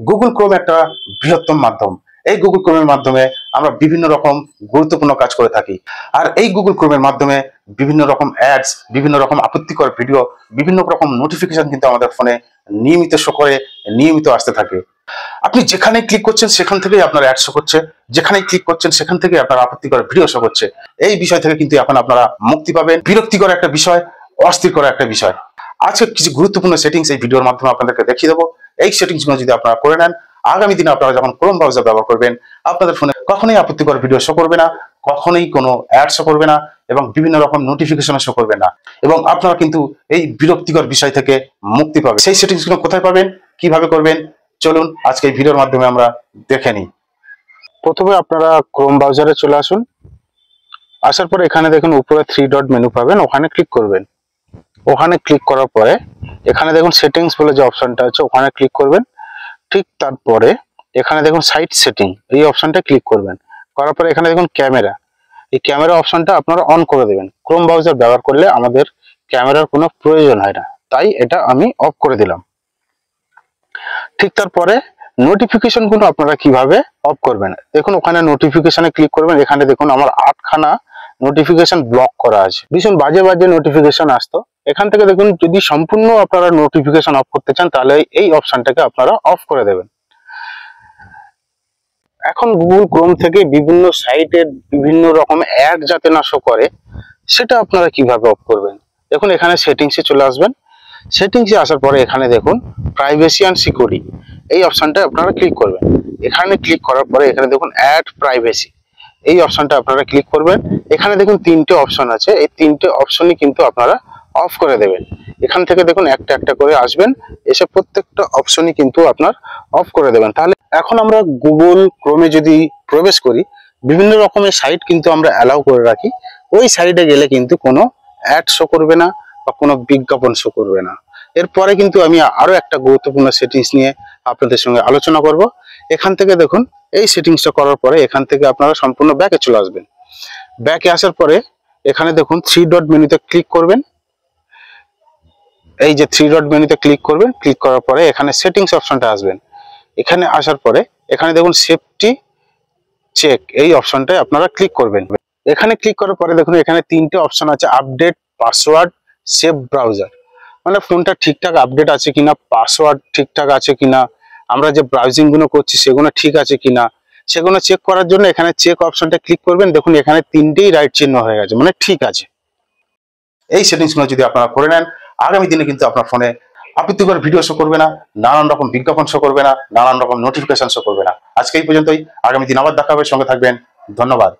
Google Chrome একটা বৃহত্তম মাধ্যম। এই গুগল ক্রোমের মাধ্যমে আমরা বিভিন্ন রকম গুরুত্বপূর্ণ কাজ করে থাকি। আর এই গুগল ক্রোমের মাধ্যমে বিভিন্ন রকম অ্যাডস, বিভিন্ন রকম আপত্তিকর ভিডিও, বিভিন্ন রকম নোটিফিকেশন কিন্তু আমাদের ফোনে নিয়মিত শো করে, নিয়মিত আসতে থাকে। আপনি যেখানে ক্লিক করছেন সেখান থেকেই আপনার অ্যাড শো করছে, যেখানেই ক্লিক করছেন সেখান থেকে আপনার আপত্তিকর ভিডিও শো করছে। এই বিষয় থেকে কিন্তু এখন আপনারা মুক্তি পাবেন। বিরক্তিকর একটা বিষয়, অস্থিরকর একটা বিষয়। আজকে কিছু গুরুত্বপূর্ণ সেটিংস এই ভিডিওর মাধ্যমে আপনাদেরকে দেখিয়ে দেবো। এই সেটিংসগুলো যদি আপনারা করে নেন, আগামী দিনে আপনারা যখন ক্রোম ব্রাউজার ব্যবহার করবেন, আপনাদের ফোনে কখনোই আপত্তিকর ভিডিও শো করবে না, কখনোই কোনো অ্যাড শো করবে না, এবং বিভিন্ন রকম নোটিফিকেশন শো করবে না, এবং আপনারা কিন্তু এই বিরক্তিকর বিষয় থেকে মুক্তি পাবেন। সেই সেটিংসগুলো কোথায় পাবেন, কিভাবে করবেন, চলুন আজকে এই ভিডিওর মাধ্যমে আমরা দেখে নিই। প্রথমে আপনারা ক্রোম ব্রাউজারে চলে আসুন। আসার পরে এখানে দেখুন উপরে 3 ডট মেনু পাবেন, ওখানে ক্লিক করবেন। ওখানে ক্লিক করার পরে এখানে দেখুন সেটিংস বলে যে অপশনটা আছে ওখানে ক্লিক করবেন। ঠিক তারপরে এখানে দেখুন সাইট সেটিং, এই অপশনটা ক্লিক করবেন। করার পরে এখানে দেখুন ক্যামেরা, এই ক্যামেরা অপশনটা আপনারা অন করে দেবেন। ক্রোম ব্রাউজার ব্যবহার করলে আমাদের ক্যামেরার কোনো প্রয়োজন হয় না, তাই এটা আমি অফ করে দিলাম। ঠিক তারপরে নোটিফিকেশন গুলো আপনারা কিভাবে অফ করবেন, দেখুন ওখানে নোটিফিকেশনে ক্লিক করবেন। এখানে দেখুন আমার 8খানা নোটিফিকেশন ব্লক করা আছে, ভীষণ বাজে বাজে নোটিফিকেশন আসতো। এখান থেকে দেখুন যদি সম্পূর্ণ আপনারা নোটিফিকেশন অফ করতে চান তাহলে এই অপশনটাকে আপনারা অফ করে দেবেন। এখন গুগল ক্রোম থেকে বিভিন্ন সাইটের বিভিন্ন রকম অ্যাড যাতে না শো করে সেটা আপনারা কিভাবে অফ করবেন, দেখুন এখানে সেটিংসে চলে আসবেন। সেটিংসে আসার পরে এখানে দেখুন প্রাইভেসি অ্যান্ড সিকিউরিটি, এই অপশনটা আপনারা ক্লিক করবেন। এখানে ক্লিক করার পরে এখানে দেখুন অ্যাড প্রাইভেসি, এই অপশনটা আপনারা ক্লিক করবেন। এখানে দেখুন 3টে অপশন আছে, এই 3টে অপশনই কিন্তু আপনারা অফ করে দেবেন। এখান থেকে দেখুন একটা একটা করে আসবেন, এসে প্রত্যেকটা অপশনই কিন্তু আপনার অফ করে দেবেন। তাহলে এখন আমরা গুগল ক্রোমে যদি প্রবেশ করি, বিভিন্ন রকমের সাইট কিন্তু আমরা অ্যালাউ করে রাখি। ওই সাইটে গেলে কিন্তু কোনো অ্যাড শো করবে না বা কোনো বিজ্ঞাপন শো করবে না। এরপরে কিন্তু আমি আরো একটা গুরুত্বপূর্ণ সেটিংস নিয়ে আপনাদের সঙ্গে আলোচনা করব। এখান থেকে দেখুন এই সেটিংসটা করার পরে এখান থেকে আপনারা সম্পূর্ণ ব্যাকে চলে আসবেন। ব্যাকে আসার পরে এখানে দেখুন 3 ডট মেনুতে ক্লিক করবেন। এই যে 3 ডট মেনুতে ক্লিক করবেন, ক্লিক করার পরে এখানে সেটিংস অপশনটা আসবেন। এখানে আসার পরে এখানে দেখুন সেফটি চেক, এই অপশনটায় আপনারা ক্লিক করবেন। এখানে ক্লিক করার পরে দেখুন এখানে 3টে অপশন আছে, আপডেট, পাসওয়ার্ড, সেভ ব্রাউজার। মানে ফোনটা ঠিকঠাক আপডেট আছে কিনা, পাসওয়ার্ড ঠিকঠাক আছে কিনা, আমরা যে ব্রাউজিং গুলো করছি সেগুলো ঠিক আছে কিনা, সেগুলো চেক করার জন্য এখানে চেক অপশনটা ক্লিক করবেন। দেখুন এখানে 3টেই রাইট চিহ্ন হয়ে গেছে, মানে ঠিক আছে। এই সেটিংসগুলো যদি আপনারা করে নেন, আগামী দিনে কিন্তু আপনার ফোনে আপত্তিকর ভিডিও শো করবে না, নানান রকম বিজ্ঞাপন শো করবে না, নানান রকম নোটিফিকেশন শো করবে না। আজকে এই পর্যন্তই, আগামী দিন আবার দেখা হবে, সঙ্গে থাকবেন। ধন্যবাদ।